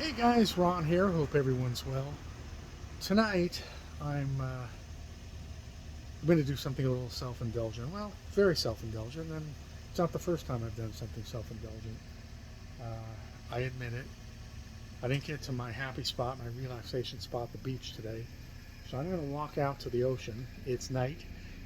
Hey guys, Ron here. Hope everyone's well. Tonight, I'm going to do something a little self-indulgent. Well, very self-indulgent, and it's not the first time I've done something self-indulgent. I admit it. I didn't get to my happy spot, my relaxation spot, the beach today. So I'm going to walk out to the ocean. It's night.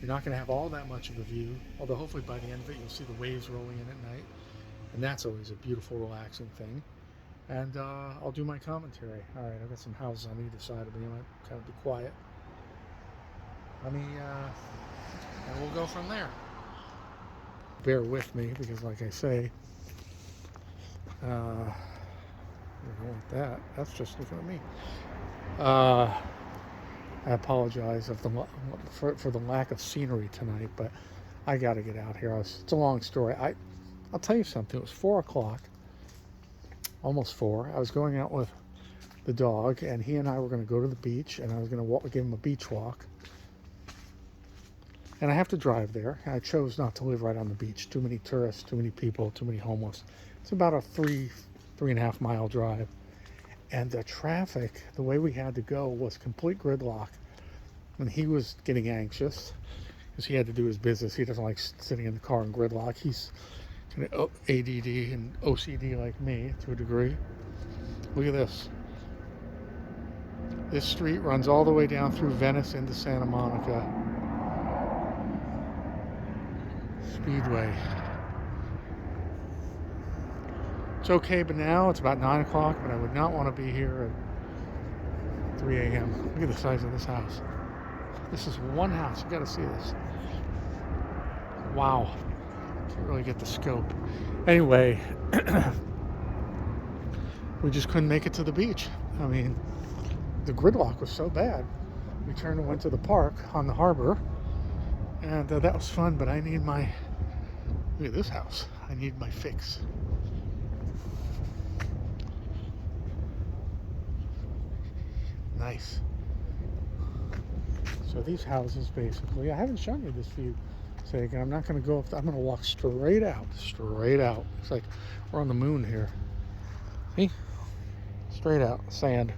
You're not going to have all that much of a view, although hopefully by the end of it you'll see the waves rolling in at night. And that's always a beautiful, relaxing thing. And I'll do my commentary. All right, I've got some houses on either side of me. I might kind of be quiet. And we'll go from there. Bear with me because, like I say, I don't want that. That's just looking at me. I apologize for the lack of scenery tonight, but I got to get out here. It's a long story. I'll tell you something. It was 4 o'clock. Almost 4. I was going out with the dog, and he and I were going to go to the beach, and I was going to give him a beach walk. And I have to drive there. I chose not to live right on the beach. Too many tourists, too many people, too many homeless. It's about a 3.5 mile drive. And the traffic, the way we had to go, was complete gridlock. And he was getting anxious because he had to do his business. He doesn't like sitting in the car in gridlock. He's kind of ADD and OCD like me to a degree. Look at this. This street runs all the way down through Venice into Santa Monica Speedway. It's okay, but now it's about 9 o'clock, but I would not want to be here at 3 a.m. Look at the size of this house. This is one house. You got to see this. Wow. Can't really get the scope. Anyway, we just couldn't make it to the beach. I mean, the gridlock was so bad. We turned and went to the park on the harbor, and that was fun, but I need look at this house. I need my fix. Nice. So these houses, basically, I haven't shown you this view. Again, I'm not going to go up. I'm going to walk straight out. It's like we're on the moon here. See? Straight out, sand.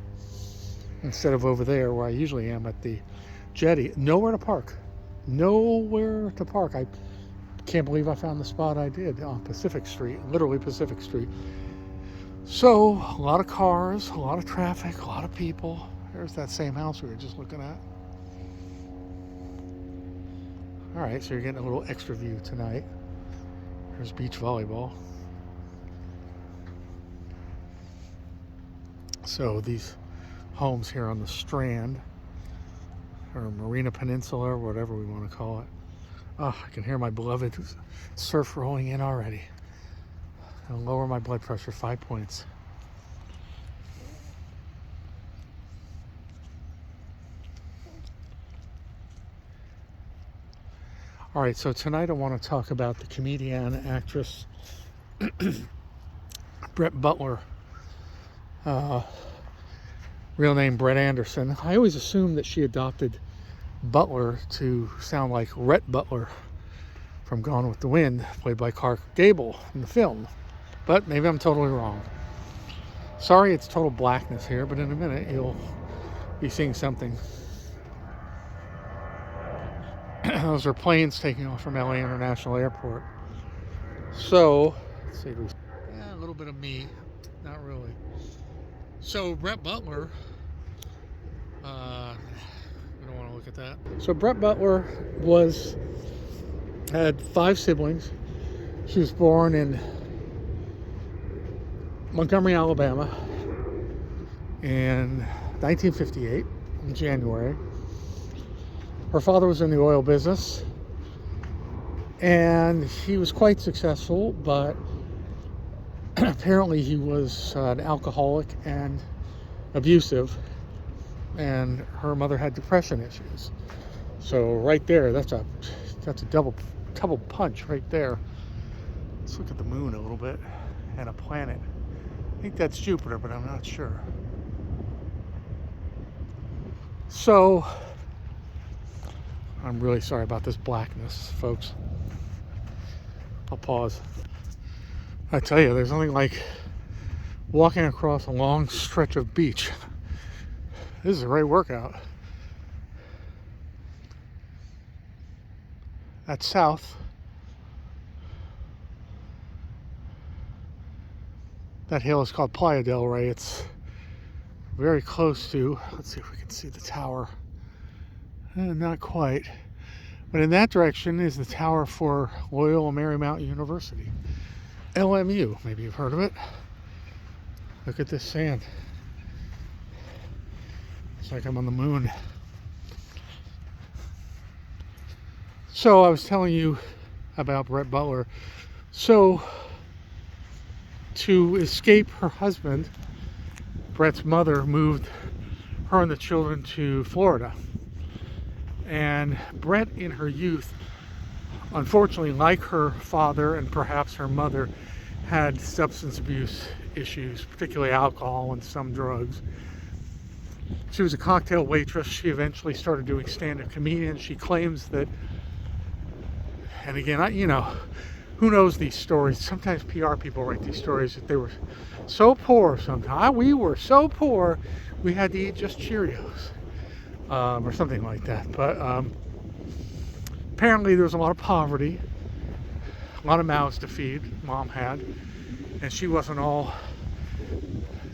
Instead of over there where I usually am at the jetty. Nowhere to park. I can't believe I found the spot I did on Pacific Street, literally Pacific Street. So, a lot of cars, a lot of traffic, a lot of people. There's that same house we were just looking at. All right, so you're getting a little extra view tonight. There's beach volleyball. So these homes here on the Strand, or Marina Peninsula, or whatever we want to call it. Oh, I can hear my beloved surf rolling in already. I'll lower my blood pressure 5 points. All right, so tonight I want to talk about the comedian, actress, Brett Butler. Real name Brett Anderson. I always assumed that she adopted Butler to sound like Rhett Butler from Gone with the Wind, played by Clark Gable in the film. But maybe I'm totally wrong. Sorry, it's total blackness here, but in a minute you'll be seeing something. Those are planes taking off from LA International Airport. So, let's see. A little bit of me. Not really. So, Brett Butler. We don't want to look at that. So, Brett Butler had 5 siblings. She was born in Montgomery, Alabama in 1958, in January. Her father was in the oil business, and he was quite successful, but apparently he was an alcoholic and abusive, and her mother had depression issues. So right there, that's a double punch right there. Let's look at the moon a little bit and a planet. I think that's Jupiter, but I'm not sure. So I'm really sorry about this blackness, folks. I'll pause. I tell you, there's only like walking across a long stretch of beach. This is a great workout. That's south. That hill is called Playa Del Rey. It's very close to, let's see if we can see the tower. Not quite. But in that direction is the tower for Loyola Marymount University. LMU, maybe you've heard of it. Look at this sand. It's like I'm on the moon. So I was telling you about Brett Butler. So to escape her husband, Brett's mother moved her and the children to Florida. And Brett, in her youth, unfortunately, like her father and perhaps her mother, had substance abuse issues, particularly alcohol and some drugs. She was a cocktail waitress. She eventually started doing stand-up comedian. She claims that, and again, who knows these stories? Sometimes PR people write these stories that they were so poor sometimes. We were so poor, we had to eat just Cheerios. Or something like that. But apparently there was a lot of poverty, a lot of mouths to feed, Mom had, and she wasn't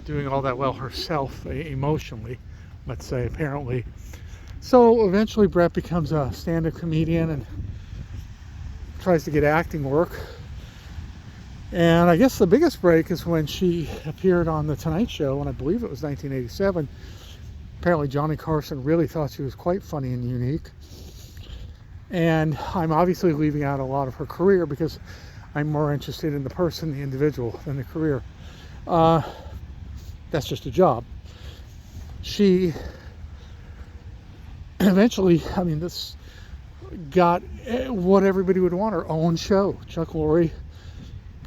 doing all that well herself emotionally, let's say, apparently. So eventually Brett becomes a stand-up comedian and tries to get acting work. And I guess the biggest break is when she appeared on The Tonight Show, and I believe it was 1987. Apparently Johnny Carson really thought she was quite funny and unique. And I'm obviously leaving out a lot of her career because I'm more interested in the person, the individual, than the career. That's just a job. She eventually, this got what everybody would want, her own show. Chuck Lorre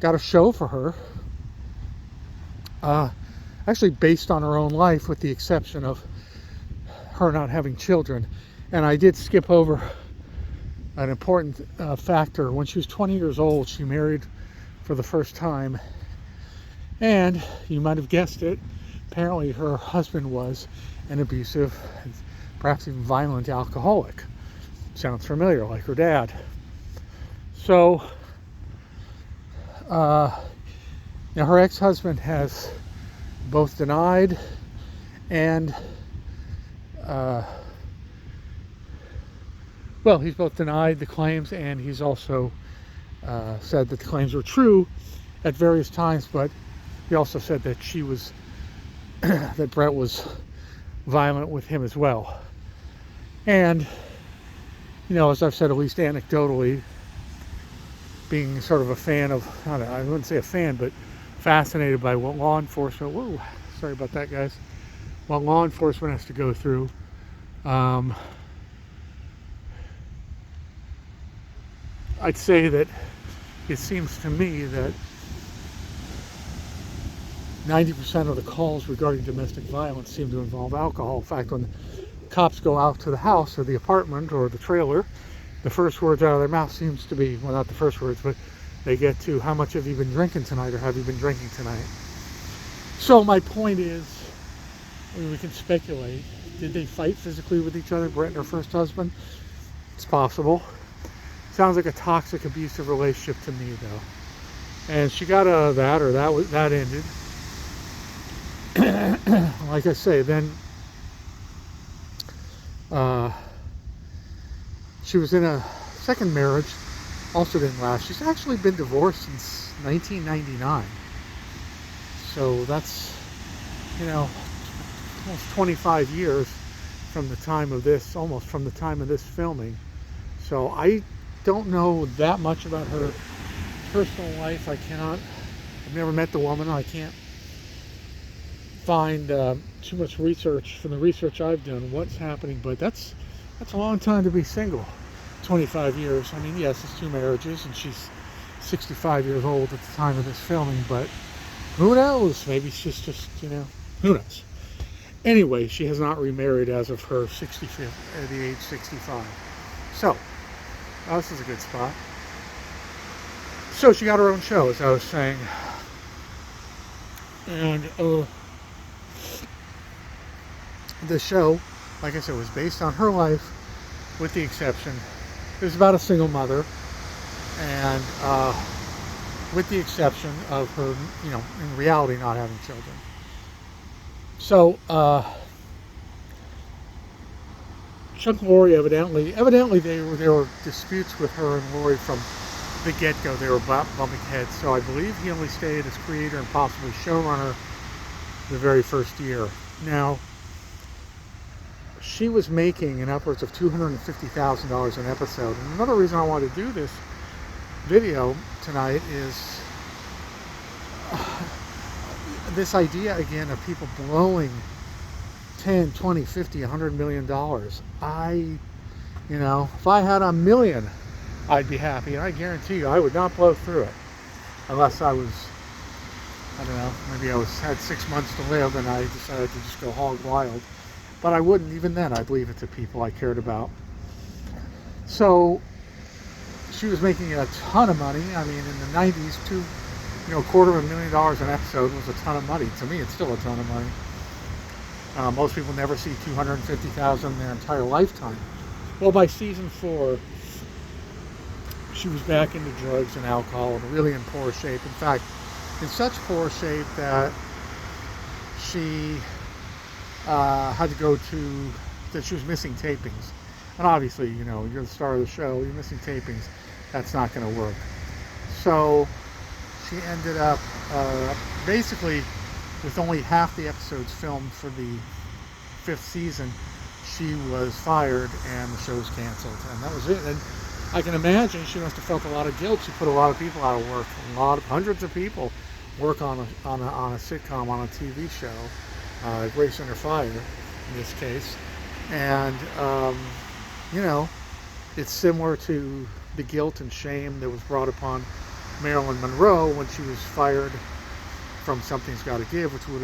got a show for her. Actually based on her own life, with the exception of her not having children. And I did skip over an important factor. When she was 20 years old, she married for the first time. And you might have guessed it, apparently her husband was an abusive, perhaps even violent alcoholic. Sounds familiar, like her dad. So, now her ex-husband has both denied and he's both denied the claims, and he's also said that the claims were true at various times, but he also said that that Brett was violent with him as well. And, as I've said, at least anecdotally, being sort of a fan of, I wouldn't say a fan, but fascinated by what law enforcement, whoa, sorry about that, guys, what law enforcement has to go through. I'd say that it seems to me that 90% of the calls regarding domestic violence seem to involve alcohol. In fact, when cops go out to the house or the apartment or the trailer, the first words out of their mouth seems to be, well, not the first words, but they get to, how much have you been drinking tonight, or have you been drinking tonight? So my point is, we can speculate. Did they fight physically with each other, Brett and her first husband? It's possible. Sounds like a toxic, abusive relationship to me, though. And she got out of that, or that ended. Like I say, then she was in a second marriage, also didn't last. She's actually been divorced since 1999. So that's, almost 25 years from the time of this, almost from the time of this filming. So I don't know that much about her personal life. I've never met the woman. I can't find too much research from the research I've done what's happening, but that's a long time to be single. 25 years. Yes, it's 2 marriages, and she's 65 years old at the time of this filming, but who knows? Maybe she's just, who knows? Anyway, she has not remarried as of her 65th, at the age 65. So, this is a good spot. So she got her own show, as I was saying. And the show, like I said, was based on her life, with the exception, it was about a single mother, and with the exception of her, in reality, not having children. So, Chuck and Lori evidently there were disputes with her and Lori from the get-go. They were bumping heads. So I believe he only stayed as creator and possibly showrunner the very first year. Now, she was making an upwards of $250,000 an episode. And another reason I wanted to do this video tonight is this idea again of people blowing 10, 20, 50, $100 million. If I had $1 million, I'd be happy. And I guarantee you, I would not blow through it. Unless I was, I don't know, maybe had 6 months to live and I decided to just go hog wild. But I wouldn't. Even then, I'd leave it to people I cared about. So, she was making a ton of money. I mean, in the 90s, $250,000 an episode was a ton of money. To me, it's still a ton of money. Most people never see $250,000 in their entire lifetime. Well, by season 4, she was back into drugs and alcohol and really in poor shape. In fact, in such poor shape that she had to go to, that she was missing tapings. And obviously, you're the star of the show, you're missing tapings. That's not going to work. So she ended up basically with only half the episodes filmed for the 5th season. She was fired and the show's canceled, and that was it. And I can imagine she must have felt a lot of guilt. She put a lot of people out of work. Hundreds of people work on a sitcom, on a TV show, Grace Under Fire in this case. And it's similar to the guilt and shame that was brought upon Marilyn Monroe when she was fired from Something's Gotta Give, which would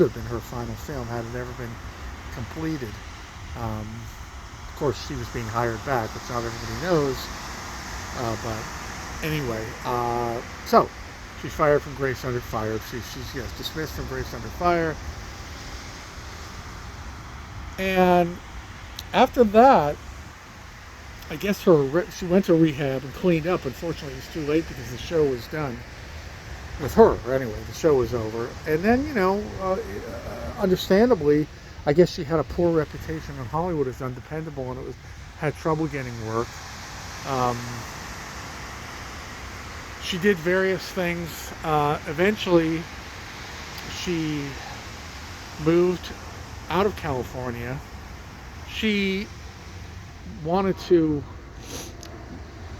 have been her final film had it ever been completed. Of course, she was being hired back, which not everybody knows. But anyway, so she's fired from Grace Under Fire. She's dismissed from Grace Under Fire. And after that, I guess she went to rehab and cleaned up. Unfortunately, it was too late because the show was done with her. Anyway, the show was over. And then, understandably, I guess she had a poor reputation in Hollywood as undependable, and had trouble getting work. She did various things. Eventually, she moved out of California. She wanted to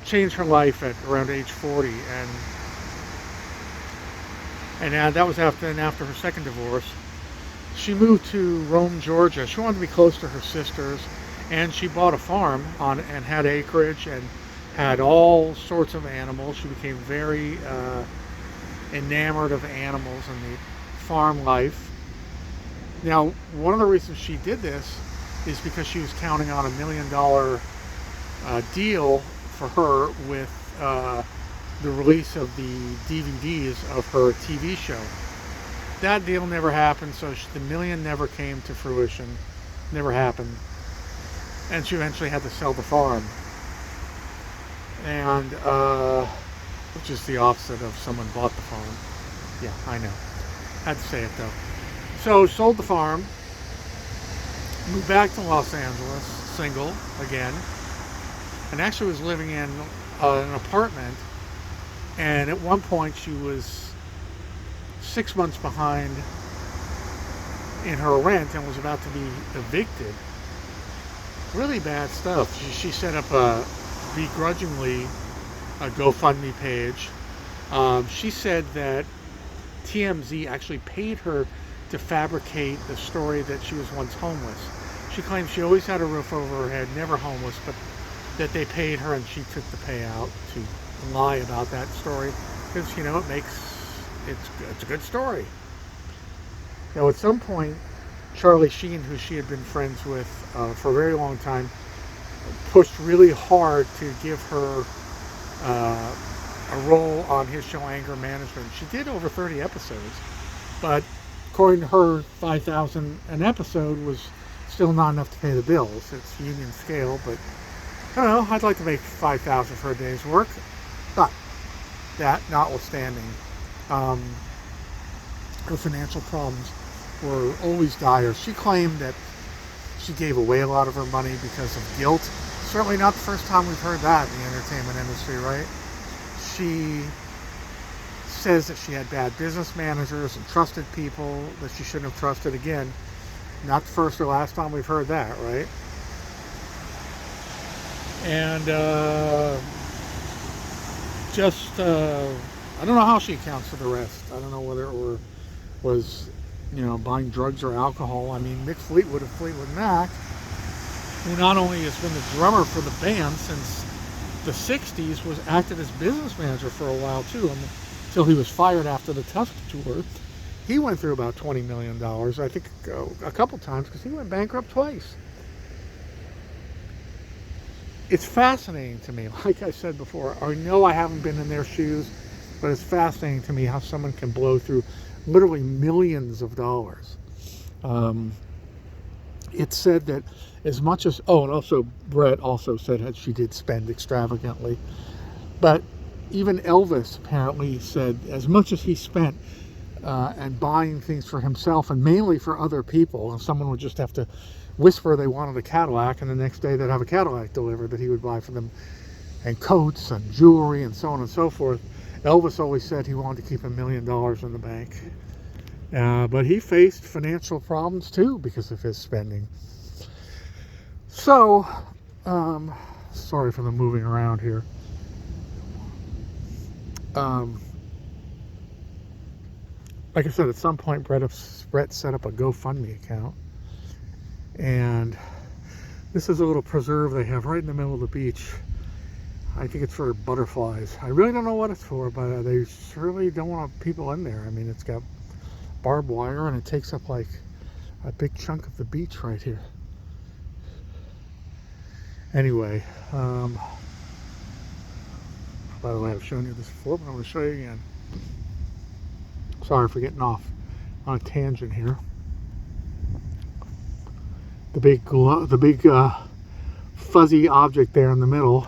change her life at around age 40, and that was after her second divorce. She moved to Rome, Georgia. She wanted to be close to her sisters, and she bought a farm and had acreage and had all sorts of animals. She became very enamored of animals and the farm life. Now, one of the reasons she did this is because she was counting on $1 million deal for her with the release of the DVDs of her TV show. That deal never happened, so the $1 million never came to fruition. Never happened. And she eventually had to sell the farm. And, which is the opposite of someone bought the farm. Yeah, I know. Had to say it though. So, sold the farm, moved back to Los Angeles, single again, and actually was living in an apartment. And at one point she was 6 months behind in her rent and was about to be evicted. Really bad stuff. She set up begrudgingly a GoFundMe page. She said that TMZ actually paid her to fabricate the story that she was once homeless. She claims she always had a roof over her head, never homeless, but that they paid her and she took the payout to lie about that story because, it's a good story. Now, at some point, Charlie Sheen, who she had been friends with for a very long time, pushed really hard to give her a role on his show Anger Management. She did over 30 episodes, But according to her, 5,000 an episode was still not enough to pay the bills. It's union scale, but I don't know. I'd like to make 5,000 for a day's work. But that notwithstanding, um, her financial problems were always dire. She claimed that she gave away a lot of her money because of guilt. Certainly not the first time we've heard that in the entertainment industry, right? She says that she had bad business managers and trusted people that she shouldn't have trusted. Again, not the first or last time we've heard that, right? And I don't know how she accounts for the rest. I don't know whether it was, buying drugs or alcohol. I mean, Mick Fleetwood of Fleetwood Mac, who not only has been the drummer for the band since the 60s, was acted as business manager for a while too, until he was fired after the Tusk tour. He went through about $20 million, I think, a couple times, because he went bankrupt twice. It's fascinating to me. Like I said before, I know I haven't been in their shoes, but it's fascinating to me how someone can blow through literally millions of dollars. It's said that as much as, and also Brett also said that she did spend extravagantly, but even Elvis apparently said as much as he spent and buying things for himself and mainly for other people, and someone would just have to whisper they wanted a Cadillac, and the next day they'd have a Cadillac delivered that he would buy for them, and coats and jewelry and so on and so forth. Elvis always said he wanted to keep $1 million in the bank. But he faced financial problems too because of his spending. So, sorry for the moving around here. Like I said, at some point Brett set up a GoFundMe account. And this is a little preserve they have right in the middle of the beach. I think it's for butterflies. I really don't know what it's for, but they surely don't want people in there. I mean, it's got barbed wire and it takes up like a big chunk of the beach right here. Anyway, by the way, I've shown you this before, but I'm going to show you again. Sorry for getting off on a tangent here. The big fuzzy object there in the middle,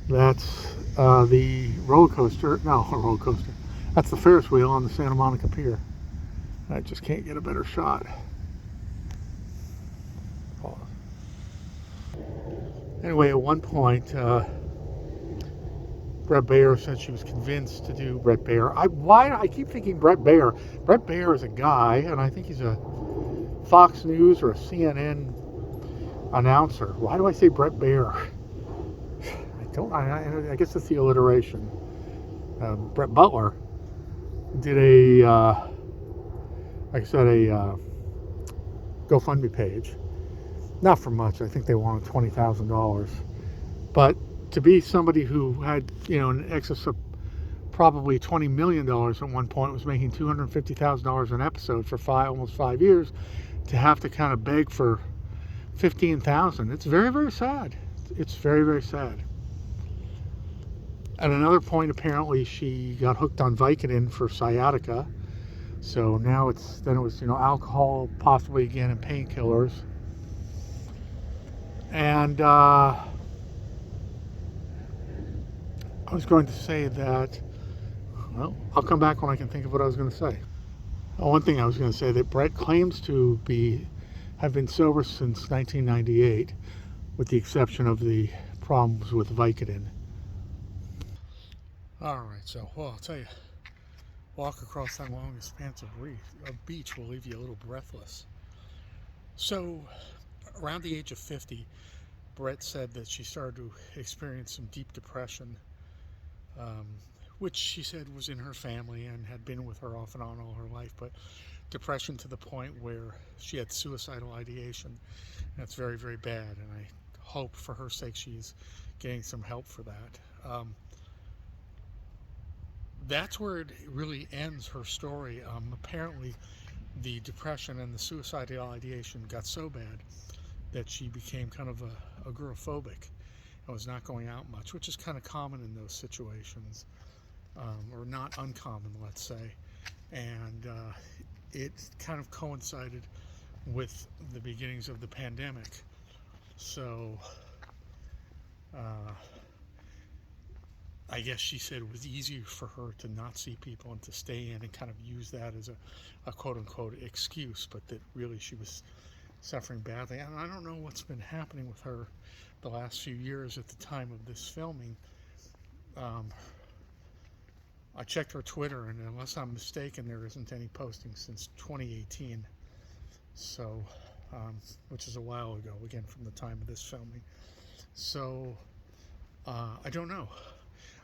that's the roller coaster. No, a roller coaster. That's the Ferris wheel on the Santa Monica Pier. I just can't get a better shot. Anyway, at one point, Bret Baier said she was convinced to do Bret Baier. I keep thinking Bret Baier. Bret Baier is a guy, and I think he's a Fox News or a CNN announcer. Why do I say Bret Baier? I guess it's the alliteration. Brett Butler did a GoFundMe page. Not for much. I think they wanted $20,000. But to be somebody who had, in excess of probably $20 million at one point, was making $250,000 an episode for almost 5 years, to have to kind of beg for $15,000, it's very, very sad. It's very, very sad. At another point, apparently, she got hooked on Vicodin for sciatica. So now it was alcohol, possibly again, and painkillers. And I was going to say that, well, I'll come back when I can think of what I was going to say. One thing I was going to say, that Brett claims to have been sober since 1998, with the exception of the problems with Vicodin. Alright, so, I'll tell you, walk across that long expanse of beach will leave you a little breathless. So, around the age of 50, Brett said that she started to experience some deep depression, which she said was in her family and had been with her off and on all her life, but depression to the point where she had suicidal ideation. That's very, very bad, and I hope for her sake she's getting some help for that. That's where it really ends her story. Apparently the depression and the suicidal ideation got so bad that she became kind of agoraphobic and was not going out much, which is kind of common in those situations, or not uncommon, let's say. and it kind of coincided with the beginnings of the pandemic. So I guess she said it was easier for her to not see people and to stay in and kind of use that as a quote unquote excuse, but that really she was suffering badly. And I don't know what's been happening with her the last few years at the time of this filming. I checked her Twitter, and unless I'm mistaken, there isn't any posting since 2018. So, which is a while ago, again, from the time of this filming. So, I don't know.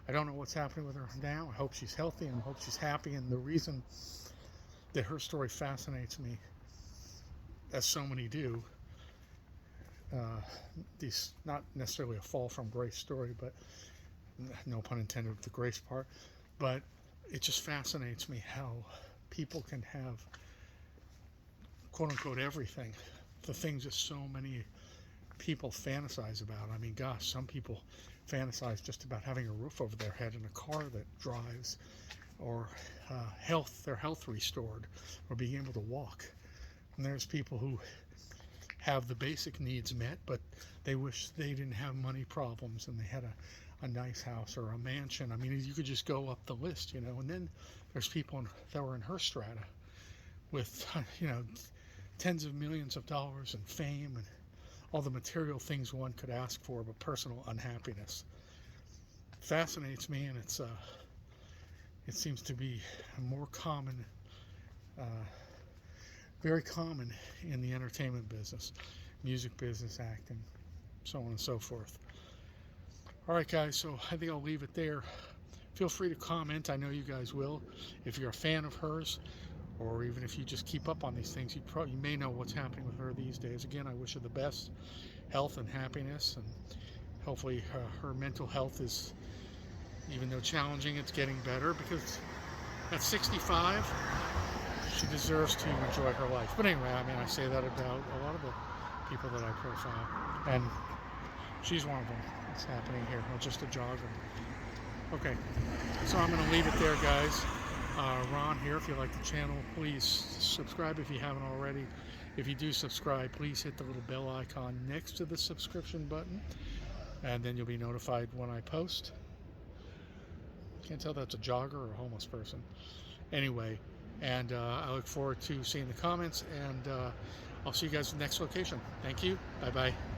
I don't know what's happening with her now. I hope she's healthy and I hope she's happy. And the reason that her story fascinates me, as so many do, these not necessarily a fall from grace story, but no pun intended with the grace part, but it just fascinates me how people can have quote unquote everything, the things that so many people fantasize about. I mean, gosh, some people fantasize just about having a roof over their head and a car that drives, or their health restored, or being able to walk. And there's people who have the basic needs met, but they wish they didn't have money problems and they had a nice house or a mansion. I mean, you could just go up the list, you know. And then there's people that were in her strata with, you know, tens of millions of dollars and fame and all the material things one could ask for, but personal unhappiness. Fascinates me, and it seems to be more common, very common in the entertainment business, music business, acting, so on and so forth. All right, guys, so I think I'll leave it there. Feel free to comment. I know you guys will. If you're a fan of hers, or even if you just keep up on these things, you may know what's happening with her these days. Again, I wish her the best health and happiness, and hopefully her mental health is, even though challenging, it's getting better, because at 65, she deserves to enjoy her life. But anyway, I mean, I say that about a lot of the people that I profile, and she's one of them. It's happening here, not just a jogger. Okay, so I'm going to leave it there, guys. Ron here. If you like the channel, please subscribe if you haven't already. If you do subscribe, please hit the little bell icon next to the subscription button, and then you'll be notified when I post. Can't tell if that's a jogger or a homeless person. Anyway, and I look forward to seeing the comments, and I'll see you guys at the next location. Thank you. Bye-bye.